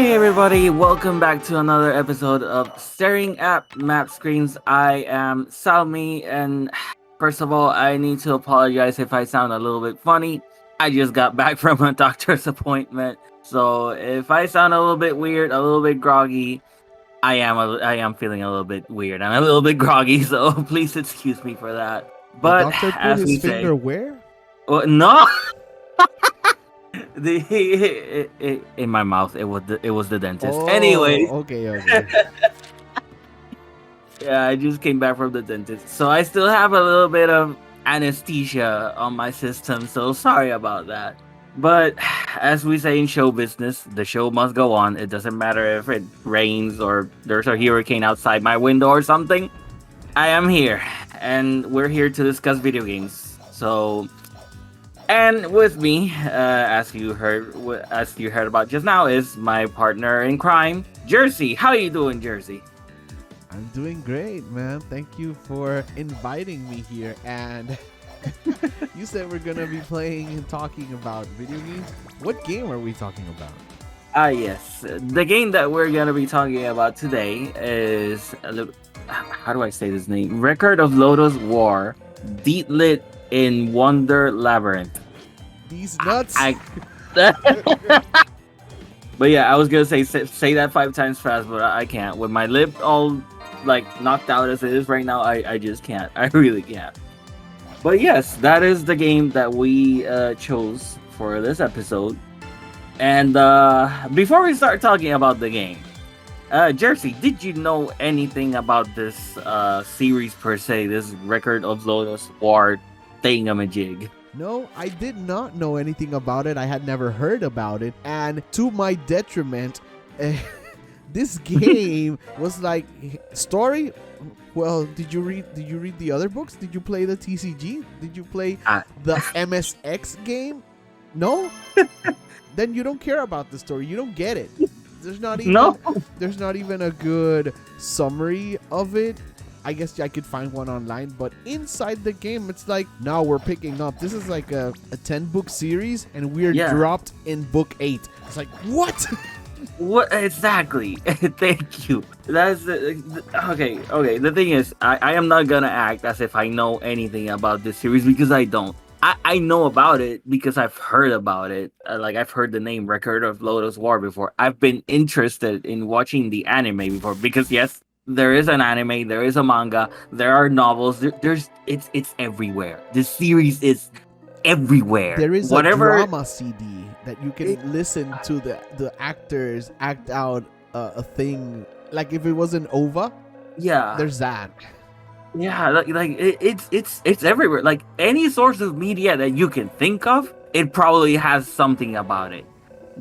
Hey everybody, welcome back to another episode of Staring at Map Screens. I am Salmy, and first of all, I need to apologize if I sound a little bit funny. I just got back from a doctor's appointment, so if I sound a little bit weird, a little bit groggy, I am feeling a little bit weird. I'm a little bit groggy, so please excuse me for that. The But doctor put as we his finger say, where? well, no. In my mouth, it was the dentist. Anyways, Oh, okay. yeah, I just came back from the dentist, so I still have a little bit of anesthesia on my system. So sorry about that. But as we say in show business, the show must go on. It doesn't matter if it rains or there's a hurricane outside my window or something. I am here, and we're here to discuss video games. So, and with me, as you heard about just now, is my partner in crime, Jersey. How you doing, Jersey? I'm doing great, man. Thank you for inviting me here. And you said we're gonna be playing and talking about video games. What game are we talking about? Yes. The game that we're gonna be talking about today is how do I say this name? Record of Lodoss War, Deedlit in Wonder Labyrinth. These nuts. But yeah, I was gonna say that 5 times fast, but I can't. With my lip all like knocked out as it is right now, I just can't. I really can't. But yes, that is the game that we chose for this episode. And before we start talking about the game, Jersey, did you know anything about this series per se? This Record of Lodoss War thingamajig? No, I did not know anything about it. I had never heard about it. And to my detriment, this game was like story. Well, did you read the other books? Did you play the TCG? Did you play the MSX game? No? Then you don't care about the story. You don't get it. There's not even a good summary of it. I guess I could find one online, but inside the game, it's like, now we're picking up. This is like a 10-book series, and we're dropped in book 8. It's like, what? What exactly? Thank you. That's okay. The thing is, I am not gonna act as if I know anything about this series because I don't. I know about it because I've heard about it. Like I've heard the name Record of Lodoss War before. I've been interested in watching the anime before because yes, there is an anime, there is a manga, there are novels. It's everywhere. This series is everywhere. There is a drama CD that you can listen to the actors act out a thing. Like if it was an OVA, there's that. Yeah, it's everywhere. Like any source of media that you can think of, it probably has something about it.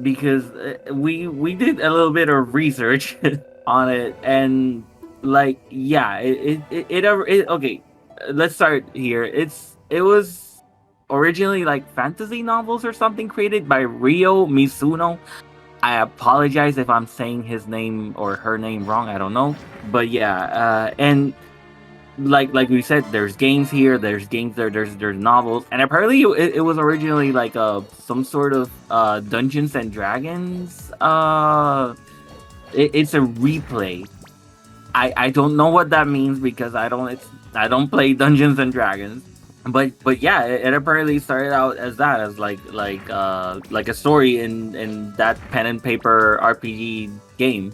Because we did a little bit of research on it, and like okay. Let's start here. It was originally like fantasy novels or something created by Ryo Mizuno. I apologize if I'm saying his name or her name wrong. I don't know, but yeah, and like we said, there's games here, there's games there, there's novels, and apparently it was originally like some sort of Dungeons and Dragons. It's a replay. I don't know what that means because I don't play Dungeons and Dragons. But yeah, it apparently started out as that, as like a story in that pen and paper RPG game,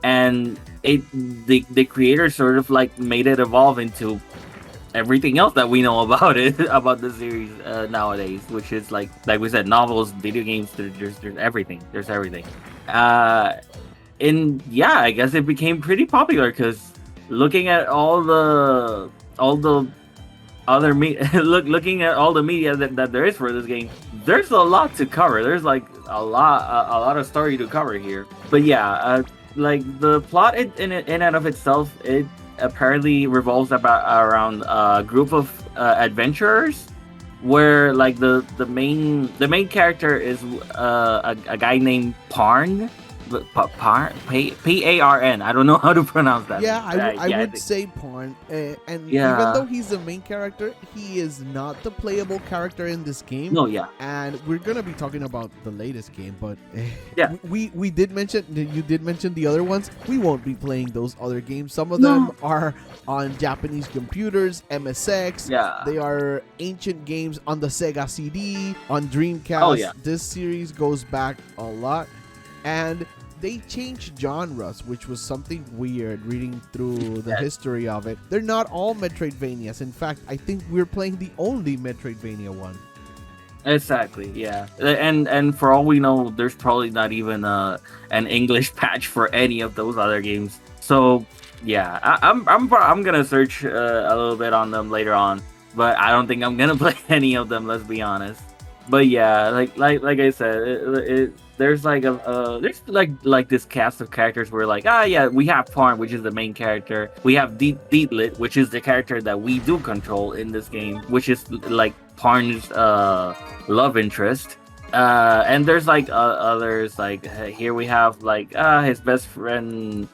and the creator sort of like made it evolve into everything else that we know about it about the series nowadays, which is like we said, novels, video games. There's everything. There's everything. And yeah, I guess it became pretty popular because looking at all the other looking at all the media that there is for this game, there's a lot to cover. There's like a lot of story to cover here. But yeah, like the plot in and of itself, it apparently revolves around a group of adventurers, where like the main character is a guy named Parn, Parn. I don't know how to pronounce that. Yeah, I Yeah, would say Porn. And even yeah. though he's the main character, he is not the playable character in this game. No, yeah, And we're gonna be talking about the latest game, but yeah. we did mention, you did mention the other ones. We won't be playing those other games. Some of them No. are on Japanese computers, MSX. Yeah. They are ancient games on the Sega CD, on Dreamcast. Oh, yeah. This series goes back a lot, and they changed genres, which was something weird reading through the Yes. history of it. They're not all Metroidvanias. In fact, I think we're playing the only Metroidvania one. Exactly. Yeah. And for all we know, there's probably not even an English patch for any of those other games. So yeah, I'm gonna search a little bit on them later on, but I don't think I'm gonna play any of them. Let's be honest. But yeah, like I said, there's like there's like this cast of characters where like yeah, we have Parn, which is the main character. We have Deedlit, which is the character that we do control in this game, which is like Parn's love interest. And there's like others like here we have like his best friend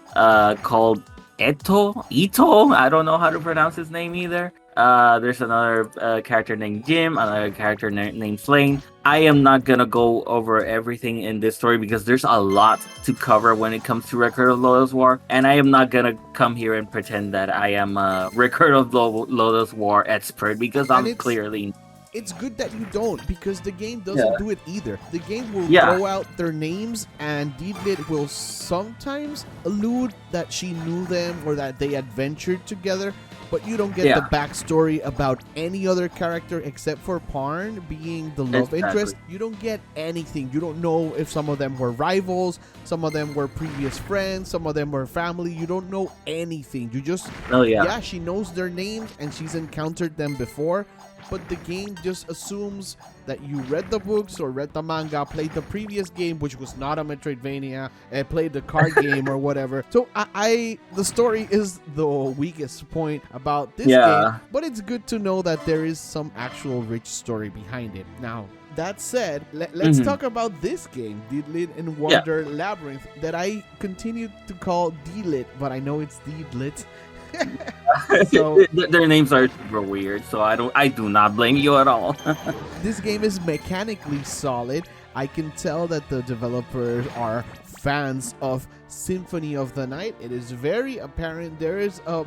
called Ito. I don't know how to pronounce his name either. There's another character named Jim, another character named Slane. I am not gonna go over everything in this story because there's a lot to cover when it comes to Record of Lodoss War, and I am not gonna come here and pretend that I am a Record of Lodoss War expert because And I'm clearly. it's good that you don't, because the game doesn't do it either. The game will Yeah. throw out their names, and Deedlit will sometimes allude that she knew them or that they adventured together, but you don't get the backstory about any other character except for Parn being the love interest. You don't get anything. You don't know if some of them were rivals, some of them were previous friends, some of them were family. You don't know anything. You just, yeah, she knows their names and she's encountered them before, but the game just assumes that you read the books or read the manga, played the previous game, which was not a Metroidvania, and played the card game or whatever. So the story is the weakest point about this game, but it's good to know that there is some actual rich story behind it. Now, that said, let's talk about this game, Deedlit and Wonder Labyrinth, that I continue to call Deedlit, but I know it's Deedlit. So their names are super weird, so I do not blame you at all. This game is mechanically solid. I can tell that the developers are fans of Symphony of the Night. It is very apparent there is a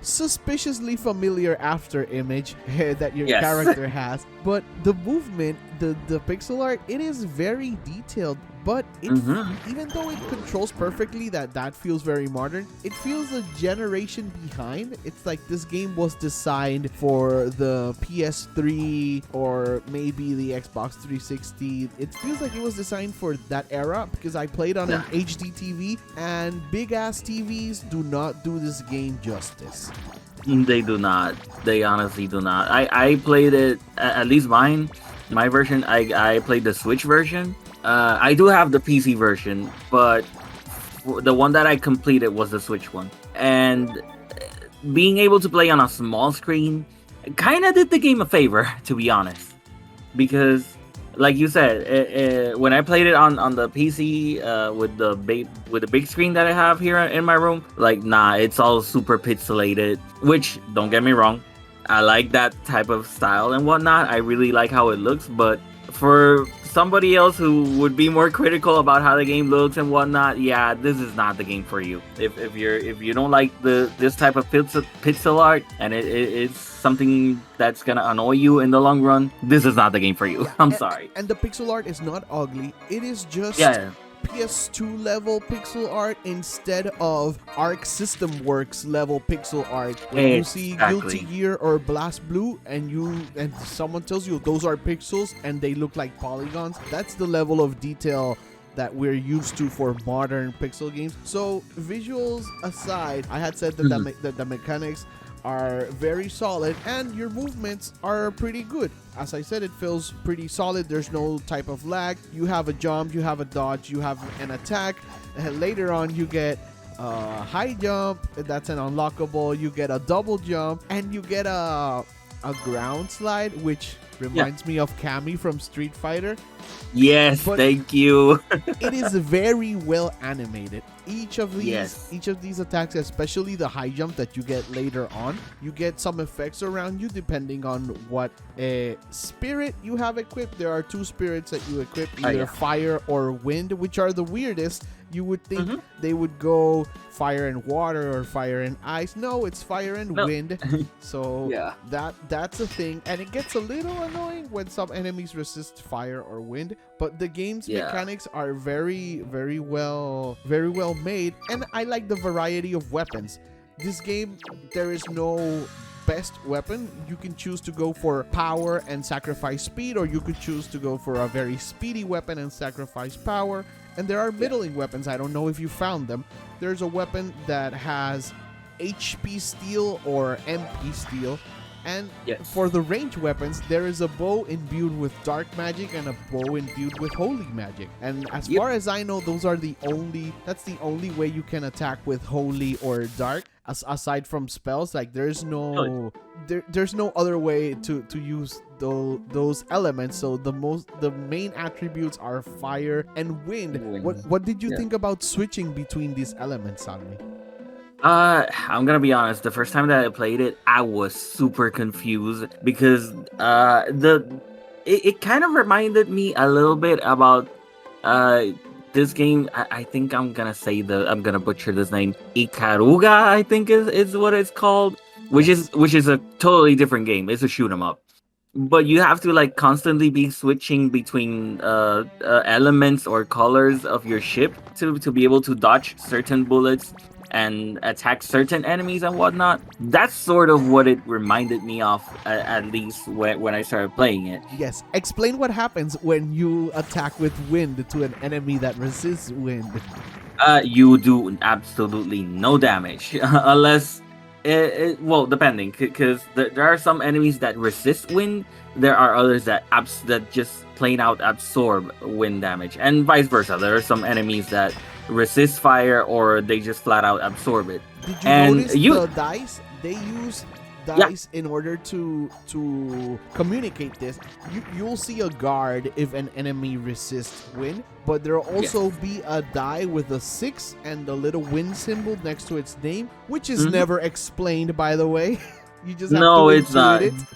suspiciously familiar after image that your character has, but the movement, the pixel art, it is very detailed, but it, even though it controls perfectly, that feels very modern, it feels a generation behind. It's like this game was designed for the PS3 or maybe the Xbox 360. It feels like it was designed for that era, because I played on an HD TV, and big ass TVs do not do this game justice. They do not. They honestly do not. I played it, at least my version. I played the Switch version. I do have the PC version, but the one that I completed was the Switch one. And being able to play on a small screen kind of did the game a favor, to be honest. Because, like you said, when I played it on the PC with the big screen that I have here in my room, like, nah, it's all super pixelated. Which, don't get me wrong, I like that type of style and whatnot. I really like how it looks, but for somebody else who would be more critical about how the game looks and whatnot, yeah, this is not the game for you. If you don't like this type of pixel art, and it's something that's gonna annoy you in the long run, this is not the game for you. I'm sorry. And the pixel art is not ugly. It is just PS2 level pixel art instead of Arc System Works level pixel art. When you see Guilty Gear or Blast Blue and someone tells you those are pixels and they look like polygons, that's the level of detail that we're used to for modern pixel games. So visuals aside, I had said that the mechanics are very solid and your movements are pretty good. As I said, it feels pretty solid. There's no type of lag. You have a jump, you have a dodge, you have an attack. And later on, you get a high jump. That's an unlockable. You get a double jump, and you get a ground slide, which Reminds me of Cammy from Street Fighter. Yes, But thank you. it is very well animated. Each of Yes. these attacks, especially the high jump that you get later on, you get some effects around you depending on what spirit you have equipped. There are 2 spirits that you equip, either yeah. fire or wind, which are the weirdest. You would think Mhm. they would go fire and water or fire and ice. No, it's fire and No. wind. So Yeah. that's a thing, and it gets a little annoying when some enemies resist fire or wind. But the game's Yeah. mechanics are very well made, and I like the variety of weapons. This game, there is no best weapon. You can choose to go for power and sacrifice speed, or you could choose to go for a very speedy weapon and sacrifice power. And there are middling weapons. I don't know if you found them. There's a weapon that has HP steel or MP steel. And Yes. for the range weapons, there is a bow imbued with dark magic and a bow imbued with holy magic. And as Yep. far as I know, that's the only way you can attack with holy or dark. Aside from spells, like there's no other way to use those elements. So the main attributes are fire and wind. What did you Yeah. think about switching between these elements, Salmy? I'm gonna be honest. The first time that I played it, I was super confused because it kind of reminded me a little bit about this game. I think I'm gonna butcher this name. Ikaruga, I think is what it's called, which is a totally different game. It's a shoot 'em up. But you have to like constantly be switching between elements or colors of your ship to be able to dodge certain bullets and attack certain enemies and whatnot. That's sort of what it reminded me of, at least when I started playing it. Yes. Explain what happens when you attack with wind to an enemy that resists wind. You do absolutely no damage unless well, depending, because there are some enemies that resist wind. There are others that just plain out absorb wind damage, and vice versa. There are some enemies that resist fire, or they just flat out absorb it. Did you And notice the dice? They use dice in order to communicate this. You'll see a guard if an enemy resists wind, but there'll also be a die with a 6 and the little wind symbol next to its name, which is never explained, by the way. You just have to it's not. intuit it.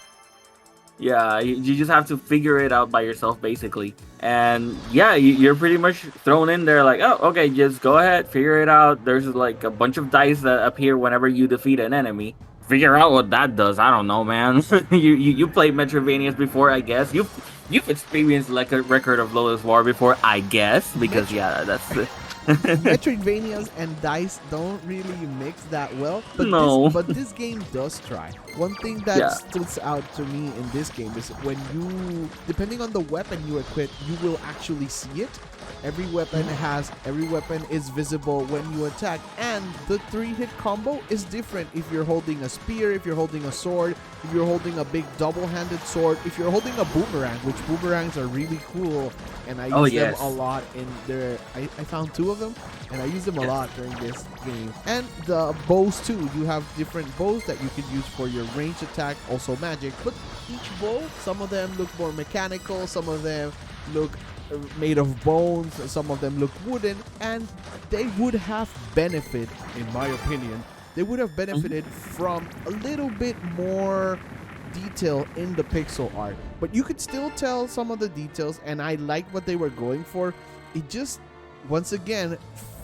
Yeah, you just have to figure it out by yourself, basically. And yeah, you're pretty much thrown in there like, oh, okay, just go ahead, figure it out. There's like a bunch of dice that appear whenever you defeat an enemy. Figure out what that does. I don't know, man. you played Metroidvanias before, I guess. You've experienced like a record of Lodoss War before, I guess, because that's Metroidvanias and dice don't really mix that well, but this game does try. One thing that sticks out to me in this game is when depending on the weapon you equip, you will actually see it. Every weapon is visible when you attack, and the 3-hit combo is different if you're holding a spear, if you're holding a sword, if you're holding a big double-handed sword, if you're holding a boomerang, which boomerangs are really cool, and I use them a lot in there. I found 2 of them, and I use them a lot during this game. And the bows too. You have different bows that you can use for your ranged attack, also magic. But each bow, some of them look more mechanical, some of them look made of bones, some of them look wooden, and they would have benefited, in my opinion, from a little bit more detail in the pixel art. But you could still tell some of the details, and I liked what they were going for. It just, once again,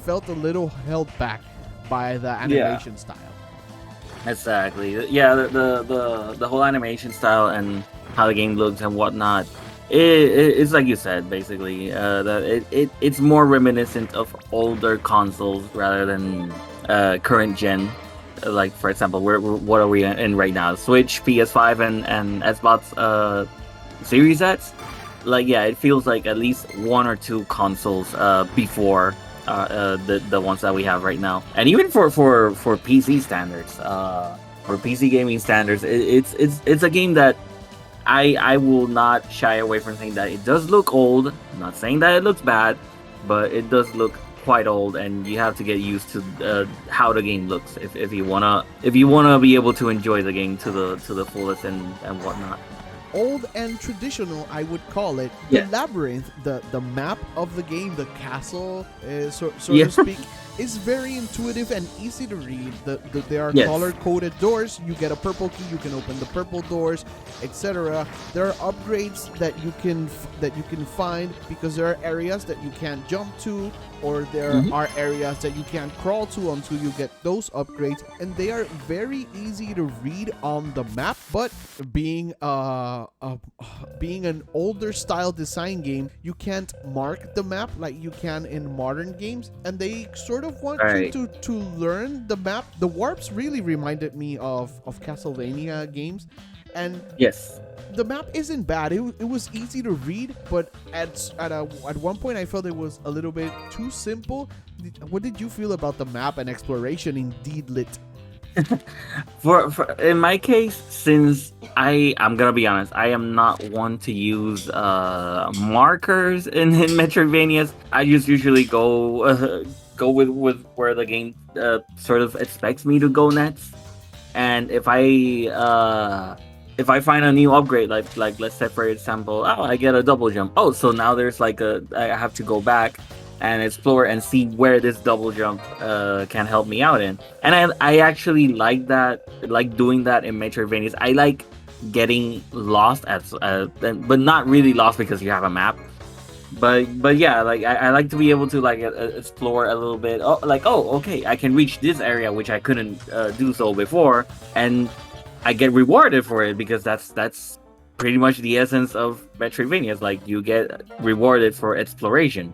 felt a little held back by the animation style. Exactly. Yeah, the whole animation style and how the game looks and whatnot. It's like you said, basically, that it's more reminiscent of older consoles rather than current gen. Like, for example, what are we in right now? Switch, PS5, and Xbox Series X. Like, yeah, it feels like at least 1 or 2 consoles before the ones that we have right now. And even for PC standards, for PC gaming standards, it's a game that I will not shy away from saying that it does look old. I'm not saying that it looks bad, but it does look quite old, and you have to get used to how the game looks if you wanna be able to enjoy the game to the fullest and whatnot. old and traditional, I would call it. The Yeah. labyrinth, the map of the game, the castle, so Yeah. to speak, is very intuitive and easy to read. There are Yes. color-coded doors. You get a purple key, you can open the purple doors, etc. There are upgrades that you can find because there are areas that you can't jump to, or there are areas that you can't crawl to until you get those upgrades, and they are very easy to read on the map. But being an older style design game, you can't mark the map like you can in modern games, and they sort of want Right. you to learn the map. The warps really reminded me of Castlevania games, and Yes. the map isn't bad. It was easy to read, but at one point I felt it was a little bit too simple. What did you feel about the map and exploration in Deedlit? For in my case, since I'm gonna be honest, I am not one to use markers in Metroidvanias. I just usually go with where the game sort of expects me to go next. And if I find a new upgrade, like let's say for example, oh, I get a double jump. Oh, so now there's I have to go back and explore and see where this double jump can help me out in. And I actually like that, like doing that in Metroidvanias. I like getting lost but not really lost because you have a map. But yeah, like I like to be able to like explore a little bit. Oh, like, oh, okay, I can reach this area which I couldn't do so before, and I get rewarded for it because that's pretty much the essence of Metroidvanias. Like you get rewarded for exploration.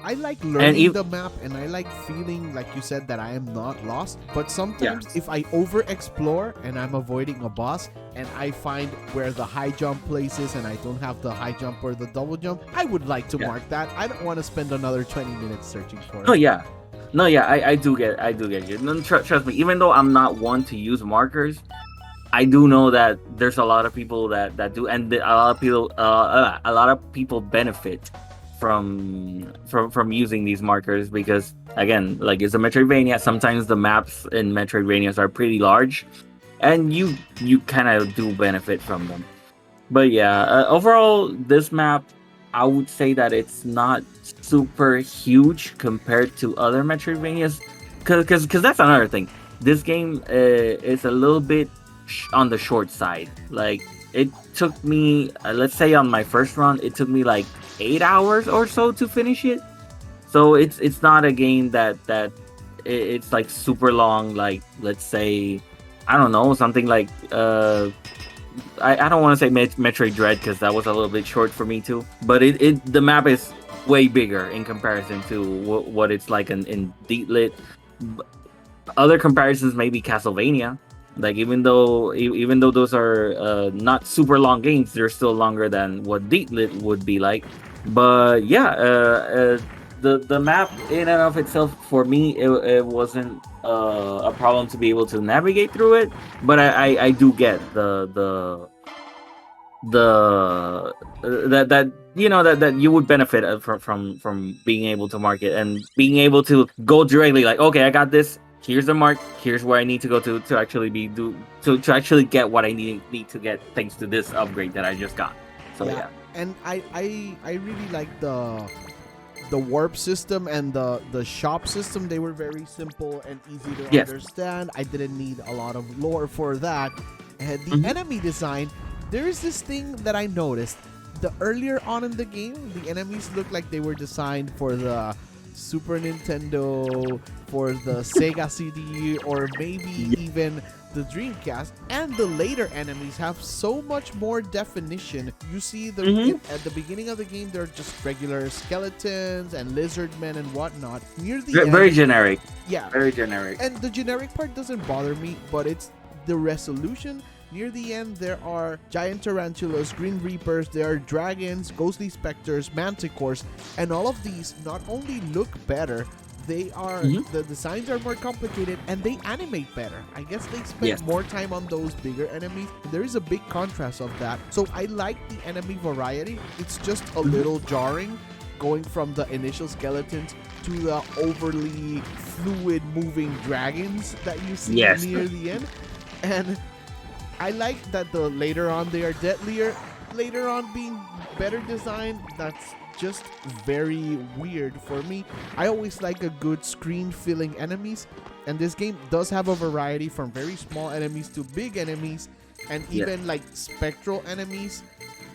I like learning if- the map, and I like feeling, like you said, that I am not lost. But sometimes Yeah. if I over-explore and I'm avoiding a boss, and I find where the high jump place is and I don't have the high jump or the double jump, I would like to Yeah. mark that. I don't want to spend another 20 minutes searching for it. Oh yeah, no, yeah, I do get you. No, trust me. Even though I'm not one to use markers, I do know that there's a lot of people that do, and a lot of people benefit from using these markers because, again, like it's a Metroidvania. Sometimes the maps in Metroidvanias are pretty large, and you kind of do benefit from them. But yeah, overall, this map, I would say that it's not super huge compared to other Metroidvanias, because that's another thing. This game is a little bit on the short side. Like it took me, let's say on my first run, it took me like 8 hours or so to finish it. So it's not a game that it's like super long. Like let's say, I don't know, something like I don't want to say Metroid Dread because that was a little bit short for me too. But the map is way bigger in comparison to what it's like in Deedlit. Other comparisons maybe Castlevania. Like even though those are not super long games, they're still longer than what Deedlit would be like. But yeah, the map in and of itself, for me, it wasn't a problem to be able to navigate through it. But I do get that you know that you would benefit from being able to mark it and being able to go directly, like, okay, I got this. Here's the mark. Here's where I need to go to actually to actually get what I need to get thanks to this upgrade that I just got. So yeah. And I really like the warp system and the shop system. They were very simple and easy to understand. I didn't need a lot of lore for that. And the enemy design, there is this thing that I noticed. The earlier on in the game, the enemies looked like they were designed for the Super Nintendo, for the Sega CD, or maybe even the Dreamcast. And the later enemies have so much more definition. You see at the beginning of the game, they're just regular skeletons and lizard men and whatnot. Near the end, Very generic. Yeah, very generic. And the generic part doesn't bother me, but it's the resolution. Near the end, there are giant tarantulas, green reapers, there are dragons, ghostly specters, manticores, and all of these not only look better, they are the designs are more complicated and they animate better. I guess they spend more time on those bigger enemies. There is a big contrast of that. So I like the enemy variety. It's just a little jarring going from the initial skeletons to the overly fluid moving dragons that you see near the end. And I like that the later on they are deadlier. later on being better designed, that's just very weird for me. I always like a good screen filling enemies, and this game does have a variety from very small enemies to big enemies, and even like spectral enemies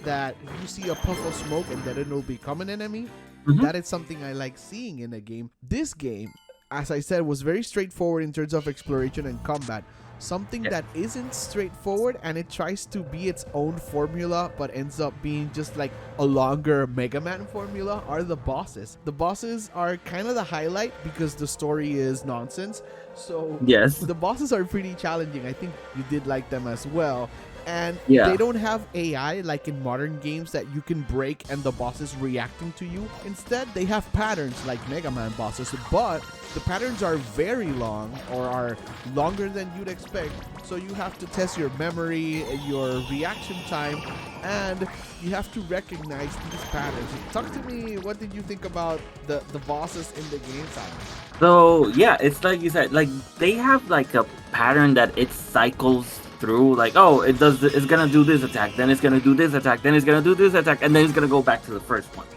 that you see a puff of smoke and then it'll become an enemy. That is something I like seeing in a game. This game, as I said, was very straightforward in terms of exploration and combat. Something that isn't straightforward, and it tries to be its own formula but ends up being just like a longer Mega Man formula, are the bosses. The bosses are kind of the highlight because the story is nonsense. So the bosses are pretty challenging. I think you did like them as well. And they don't have AI like in modern games that you can break and the boss is reacting to you. Instead, they have patterns like Mega Man bosses, but the patterns are very long, or are longer than you'd expect. So you have to test your memory, your reaction time, and you have to recognize these patterns. Talk to me, what did you think about the bosses in the game, Simon? So yeah, it's like you said, like they have like a pattern that it cycles through, like, oh, it's gonna do this attack, then it's gonna do this attack, then it's gonna do this attack, and then it's gonna go back to the first one.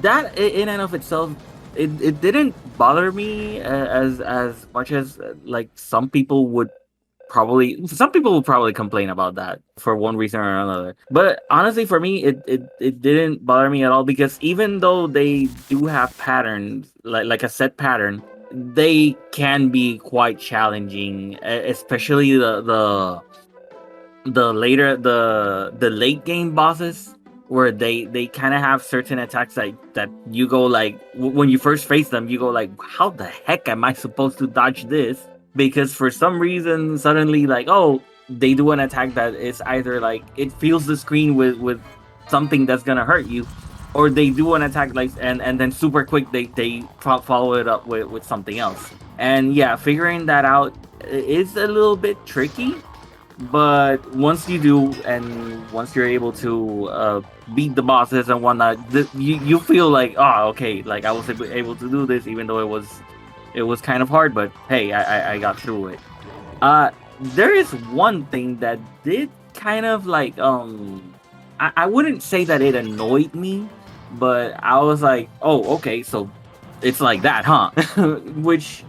That in and of itself, it didn't bother me as much as like some people would probably complain about that for one reason or another. But honestly, for me, it didn't bother me at all, because even though they do have patterns, like a set pattern, they can be quite challenging, especially the late game bosses, where they kind of have certain attacks that you go like, when you first face them, you go like, how the heck am I supposed to dodge this? Because for some reason suddenly, like, oh, they do an attack that is either like it fills the screen with something that's gonna hurt you, or they do an attack like and then super quick they follow it up with something else. And yeah, figuring that out is a little bit tricky, but once you do, and once you're able to beat the bosses and whatnot, you feel like, oh, okay, like I was able to do this, even though it was kind of hard, but hey, I got through it. There is one thing that did kind of like I wouldn't say that it annoyed me, but I was like, oh, okay, so it's like that, huh? Which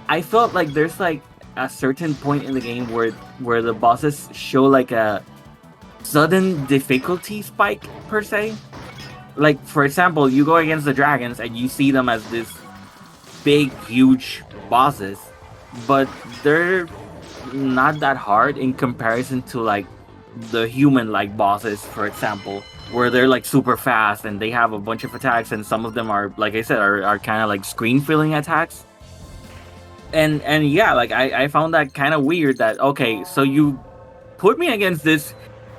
I felt like there's like a certain point in the game where the bosses show like a sudden difficulty spike per se. Like, for example, you go against the dragons and you see them as this big, huge bosses, but they're not that hard in comparison to like the human-like bosses, for example, where they're like super fast and they have a bunch of attacks, and some of them are, like I said, are kind of like screen-filling attacks. And yeah, like I found that kind of weird that, okay, so you put me against this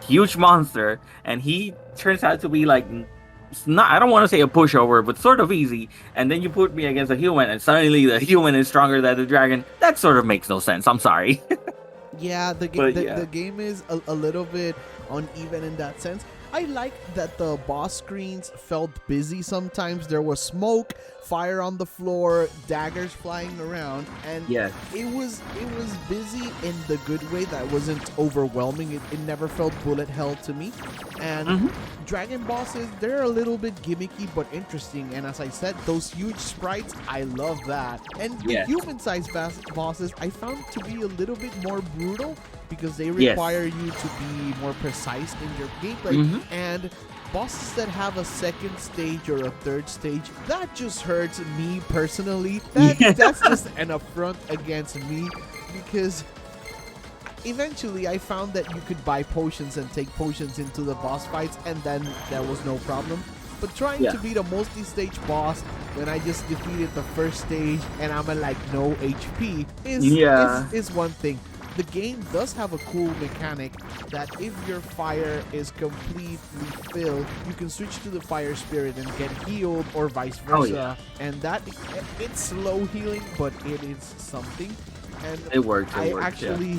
huge monster and he turns out to be like, not, I don't want to say a pushover, but sort of easy, and then you put me against a human and suddenly the human is stronger than the dragon. That sort of makes no sense. I'm sorry. Yeah, the game is a little bit uneven in that sense. I like that the boss screens felt busy sometimes. There was smoke, fire on the floor, daggers flying around, and it was busy in the good way that wasn't overwhelming. It never felt bullet hell to me. And dragon bosses, they're a little bit gimmicky but interesting. And as I said, those huge sprites, I love that. And the human-sized bosses, I found to be a little bit more brutal, because they require you to be more precise in your gameplay. And bosses that have a second stage or a third stage, that just hurts me personally. That's just an affront against me, because eventually I found that you could buy potions and take potions into the boss fights, and then there was no problem. But trying to beat a multi-stage boss when I just defeated the first stage and I'm at like no HP is one thing. The game does have a cool mechanic that if your fire is completely filled, you can switch to the fire spirit and get healed, or vice versa. And that, it's slow healing, but it is something. And it works. I actually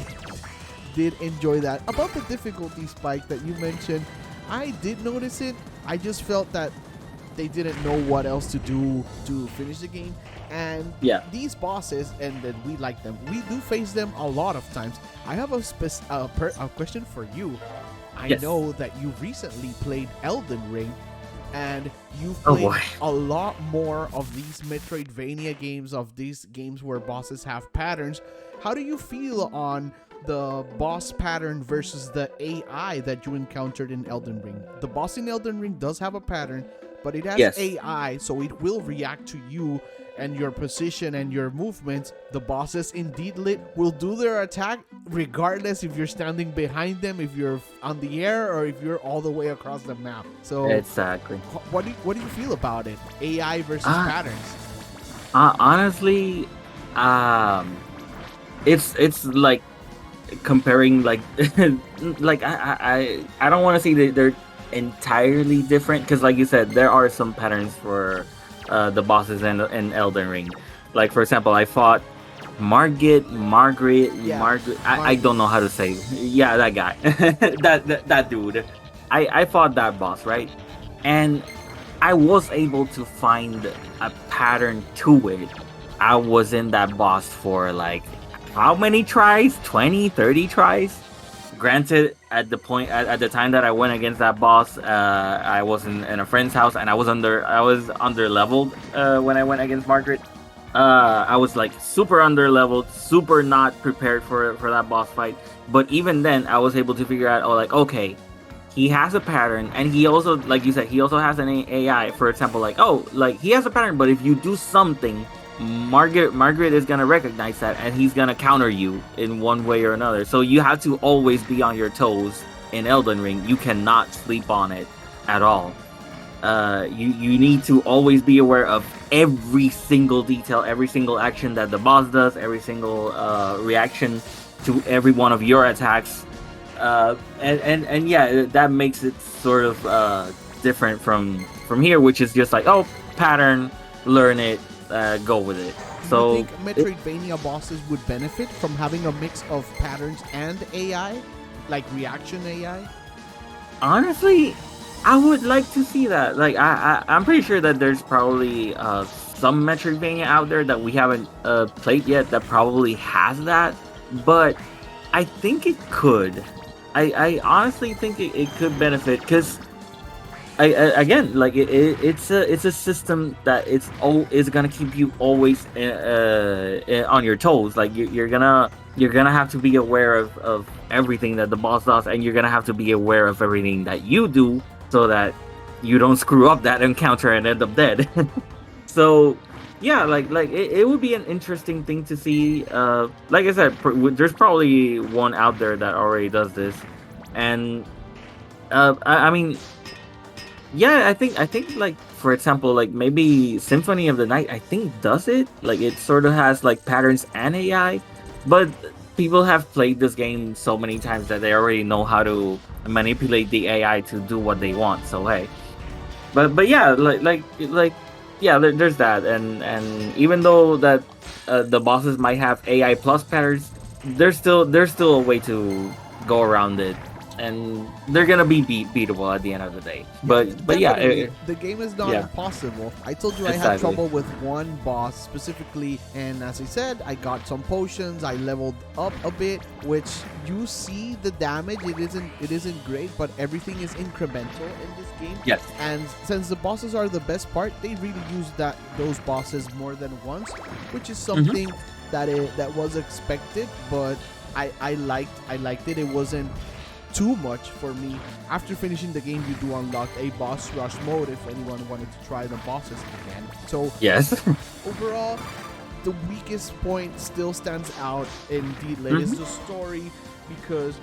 did enjoy that. About the difficulty spike that you mentioned, I did notice it. I just felt that they didn't know what else to do to finish the game. And these bosses, and then we like them, we do face them a lot of times. I have a question for you. I Yes. know that you recently played Elden Ring, and you've Oh played boy. a lot more of these Metroidvania games, of these games where bosses have patterns. How do you feel on the boss pattern versus the AI that you encountered in Elden Ring? The boss in Elden Ring does have a pattern, but it has Yes. AI, so it will react to you and your position and your movements. The bosses in Deedlit will do their attack regardless if you're standing behind them, if you're on the air, or if you're all the way across the map. So Exactly. what do you feel about it? AI versus Ah, patterns. honestly, um, it's like comparing like like I don't want to say that they're entirely different because like you said there are some patterns for the bosses in Elden Ring. Like for example, I fought Yeah, Margaret. I Margit. don't know how to say. Yeah, that guy, that dude. I fought that boss, right, and I was able to find a pattern to it. I was in that boss for like how many tries? 20, 30 tries? Granted, at the time that I went against that boss, I was in a friend's house and I was under leveled when I went against Margaret. I was like super under leveled, super not prepared for that boss fight. But even then, I was able to figure out, oh, like okay, he has a pattern, and he also, like you said, he also has an AI. For example, like oh, like he has a pattern, but if you do something, Margaret is gonna recognize that, and he's gonna counter you in one way or another. So you have to always be on your toes in Elden Ring. You cannot sleep on it at all. You need to always be aware of every single detail, every single action that the boss does, every single reaction to every one of your attacks. And yeah, that makes it sort of different from here, which is just like oh, pattern, learn it, go with it. Do you So think Metroidvania bosses would benefit from having a mix of patterns and AI, like reaction AI? honestly, I would like to see that. Like I'm pretty sure that there's probably some Metroidvania out there that we haven't played yet that probably has that, but I think it could. I honestly think it could benefit because again, like it's a system that is gonna keep you always on your toes. Like you're gonna have to be aware of everything that the boss does, and you're gonna have to be aware of everything that you do, so that you don't screw up that encounter and end up dead. So yeah, like it would be an interesting thing to see. Like I said, there's probably one out there that already does this, and I mean yeah, I think like for example, like maybe Symphony of the Night, I think does it. Like it sort of has like patterns and AI, but people have played this game so many times that they already know how to manipulate the AI to do what they want. So hey, but yeah, like yeah, there's that, and even though that the bosses might have AI plus patterns, there's still a way to go around it, and they're gonna be beatable at the end of the day. Yeah, But yeah, definitely. The game is not yeah, impossible. I told you I had exactly. trouble with one boss specifically, and as I said, I got some potions. I leveled up a bit, which you see the damage. It isn't great, but everything is incremental in this game. Yes. And since the bosses are the best part, they really use those bosses more than once, which is Hmm. something that was expected, but I liked it. It wasn't too much for me. After finishing the game, you do unlock a boss rush mode if anyone wanted to try the bosses again. So Yes. overall, the weakest point still stands out in Deedlit is the story, because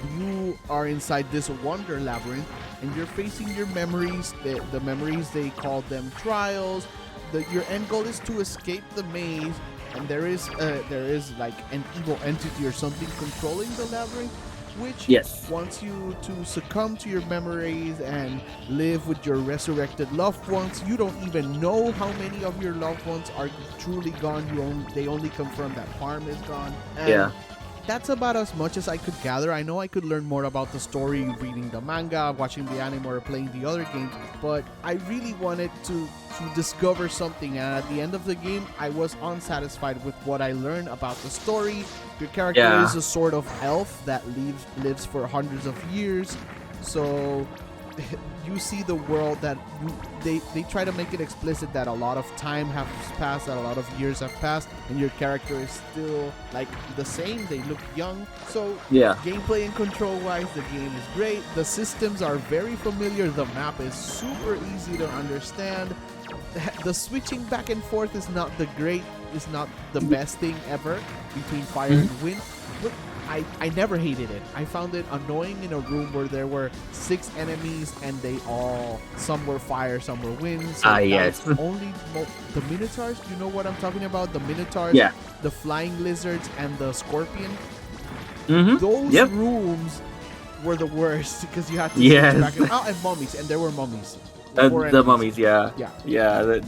you are inside this wonder labyrinth and you're facing your memories. The memories, they call them trials. Your end goal is to escape the maze, and there is like an evil entity or something controlling the labyrinth, which Yes. wants you to succumb to your memories and live with your resurrected loved ones. You don't even know how many of your loved ones are truly gone. They only confirm that Parm is gone. And Yeah. that's about as much as I could gather. I know I could learn more about the story reading the manga, watching the anime, or playing the other games, but I really wanted to discover something, and at the end of the game I was unsatisfied with what I learned about the story. Your character Yeah. is a sort of elf that lives for hundreds of years, so you see the world that they try to make it explicit that a lot of time has passed, that a lot of years have passed, and your character is still like the same. They look young. So Yeah. gameplay and control wise, the game is great. The systems are very familiar. The map is super easy to understand. The switching back and forth is not the best thing ever between fire and wind, but I never hated it. I found it annoying in a room where there were 6 enemies and some were fire, some were wind. So Yes. only the minotaurs. You know what I'm talking about? The minotaurs, Yeah. the flying lizards, and the scorpion. Mm-hmm. Those Yep. rooms were the worst because you had to Yes. switch back and mummies, and there were mummies. The 4 enemies. mummies, yeah. Yeah. Yeah,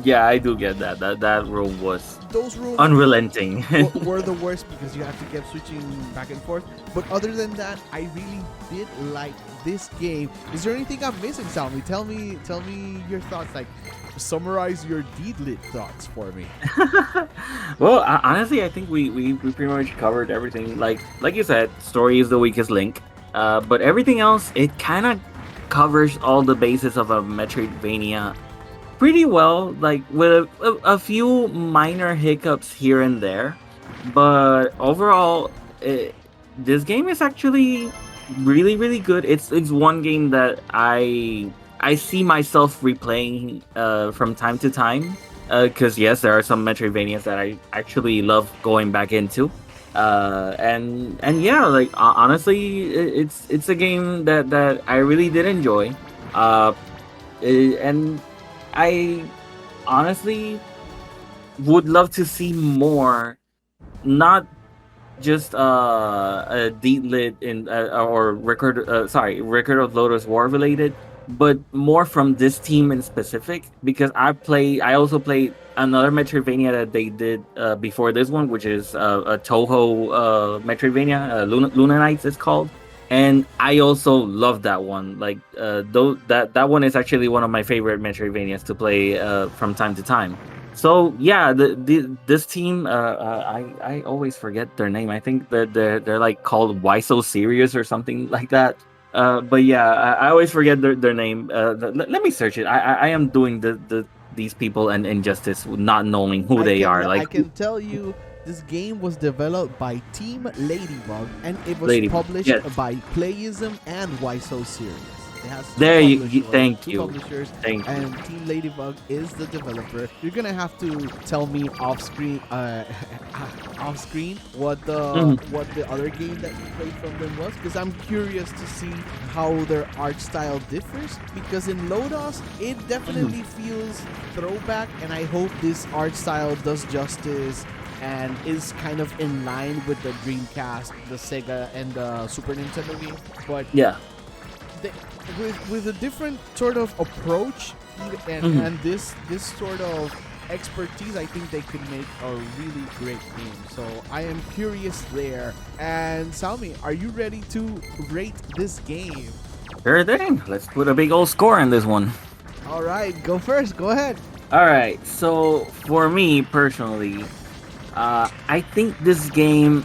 yeah, I do get that. That room was Those rooms unrelenting. were the worst because you have to keep switching back and forth. But other than that, I really did like this game. Is there anything I'm missing, Salmy? Tell me your thoughts. Like, summarize your Deedlit thoughts for me. Well, honestly, I think we pretty much covered everything. Like you said, story is the weakest link. But everything else, it kind of covers all the bases of a Metroidvania pretty well, like with a few minor hiccups here and there. But overall, this game is actually really, really good. It's one game that I see myself replaying from time to time. Because yes, there are some Metroidvanias that I actually love going back into. And yeah, like honestly, it's a game that I really did enjoy. And I honestly would love to see more, not just a Deedlit in or record record of Lodoss War related, but more from this team in specific, because I also played another Metroidvania that they did before this one, which is a Toho Metroidvania, Luna Knights it's called. And I also love that one. Like though that one is actually one of my favorite Metroidvanias to play from time to time. So yeah, this team, I always forget their name. I think that they're like called Why So Serious or something like that. But yeah, I always forget their name. Let me search it. I am doing these people an injustice, not knowing who they are. Like I can tell you, this game was developed by Team Ladybug, and it was Ladybug, published yes. by Playism and Why So Serious. It has two There you- publishers, thank two you. publishers, Thank you. and Team Ladybug is the developer. You're gonna have to tell me off screen, what the other game that you played from them was, because I'm curious to see how their art style differs. Because in Lodoss, it definitely feels throwback, and I hope this art style does justice and is kind of in line with the Dreamcast, the Sega, and the Super Nintendo game. But yeah, they, with a different sort of approach and this sort of expertise, I think they could make a really great game. So I am curious there. And Salmy, are you ready to rate this game? sure thing. Let's put a big old score on this one. All right, go first. Go ahead. All right. So for me personally, I think this game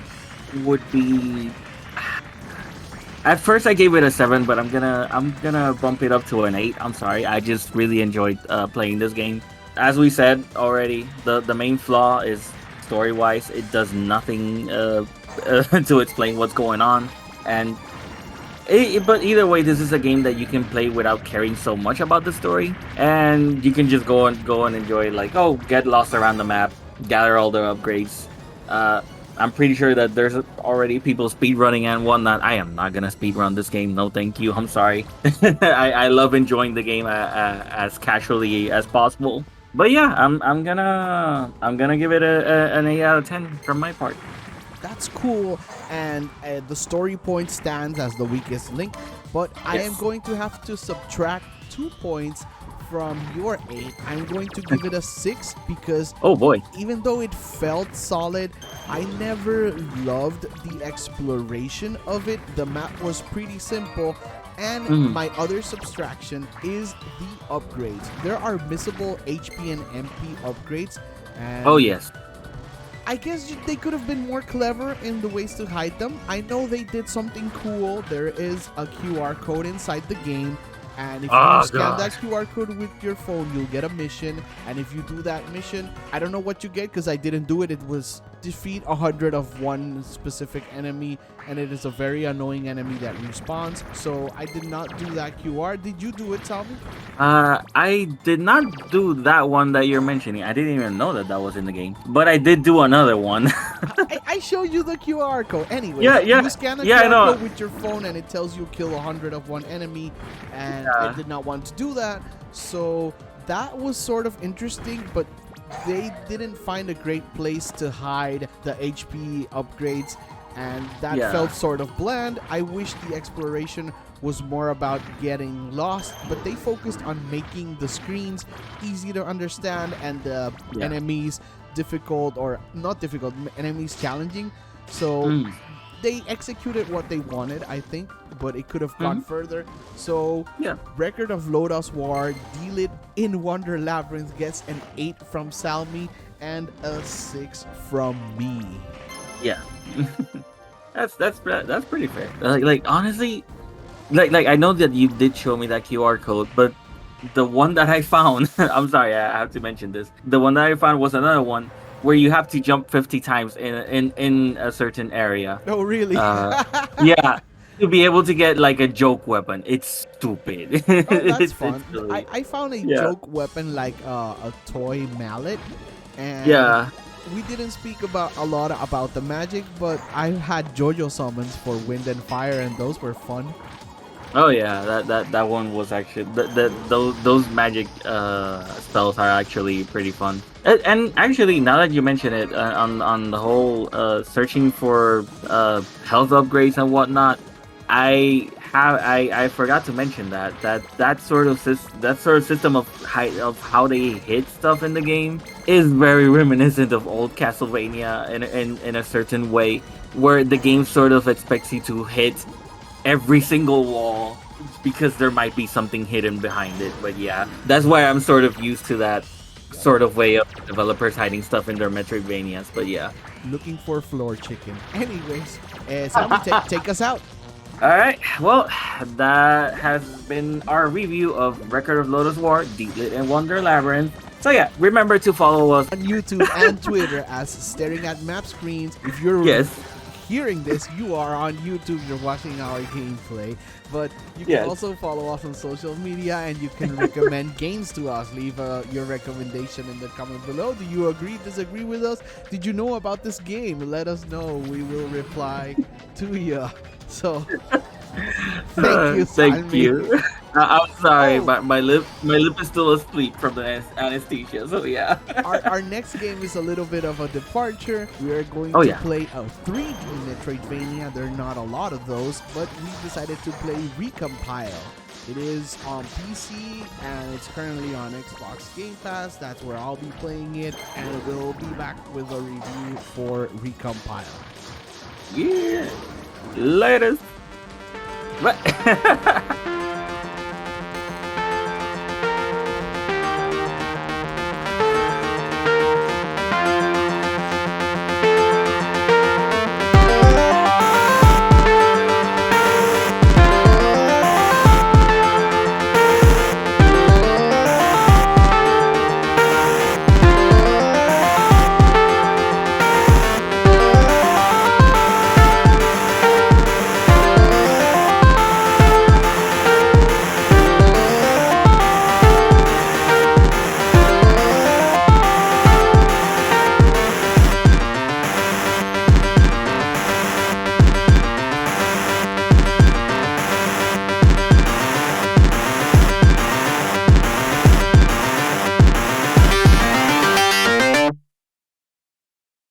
would be. At first, I gave it a 7, but I'm gonna bump it up to an 8. I'm sorry. I just really enjoyed playing this game. As we said already, the main flaw is story-wise. It does nothing to explain what's going on, and but either way, this is a game that you can play without caring so much about the story, and you can just go and enjoy, like, oh, get lost around the map, gather all the upgrades. I'm pretty sure that there's already people speedrunning and whatnot. I am not gonna speedrun this game. No, thank you. I'm sorry. I love enjoying the game as casually as possible. But yeah, I'm gonna give it an 8 out of 10 from my part. That's cool, and the story point stands as the weakest link, but I am Yes. going to have to subtract 2 points from your 8, I'm going to give it a 6 because Oh boy. even though it felt solid, I never loved the exploration of it. The map was pretty simple. And my other subtraction is the upgrades. There are missable HP and MP upgrades. And Oh yes. I guess they could have been more clever in the ways to hide them. I know they did something cool. There is a QR code inside the game. And if you scan that QR code with your phone, you'll get a mission. And if you do that mission, I don't know what you get because I didn't do it. It was defeat 100 of one specific enemy. And it is a very annoying enemy that respawns. So I did not do that QR. Did you do it, Salmy? I did not do that one that you're mentioning. I didn't even know that was in the game. But I did do another one. I showed you the QR code. Anyway, Yeah. you scan the QR code with your phone and it tells you kill 100 of one enemy. And I did not want to do that. So that was sort of interesting, but they didn't find a great place to hide the HP upgrades. And that felt sort of bland. I wish the exploration was more about getting lost, but they focused on making the screens easy to understand and the enemies difficult, or not difficult, enemies challenging. So they executed what they wanted, I think, but it could have gone further. So Record of Lodoss War, Deedlit in Wonder Labyrinth gets an 8 from Salmy and a 6 from me. Yeah. that's pretty fair. Like honestly, like I know that you did show me that QR code, but the one that I found, I'm sorry, I have to mention this. The one that I found was another one where you have to jump 50 times in a certain area. Oh, really? Yeah, to be able to get like a joke weapon. It's stupid. Oh, that's It's fun. silly. I found a joke weapon like a toy mallet. And we didn't speak about a lot about the magic, but I had JoJo summons for wind and fire, and those were fun. Oh yeah, that one was actually those magic spells are actually pretty fun. And actually, now that you mention it, on the whole searching for health upgrades and whatnot, I forgot to mention that sort of system of how they hit stuff in the game is very reminiscent of old Castlevania in a certain way, where the game sort of expects you to hit every single wall because there might be something hidden behind it. But yeah, that's why I'm sort of used to that sort of way of developers hiding stuff in their Metroidvanias. But yeah, looking for floor chicken. Anyways, Salmy, take us out. All right, well, that has been our review of Record of Lodoss War, Deedlit and Wonder Labyrinth. So yeah, remember to follow us on YouTube and Twitter as Staring at Map Screens. If you're hearing this, you are on YouTube, you're watching our gameplay. But you can also follow us on social media, and you can recommend games to us. Leave your recommendation in the comment below. Do you agree, disagree with us? Did you know about this game? Let us know. We will reply to you. So thank you, thank you. I'm sorry, my lip is still asleep from the anesthesia. So yeah. Our next game is a little bit of a departure. We are going to play a 3D Metroidvania. There are not a lot of those, but we decided to play Recompile. It is on PC and it's currently on Xbox Game Pass. That's where I'll be playing it, and we'll be back with a review for Recompile. Yeah. Later. What?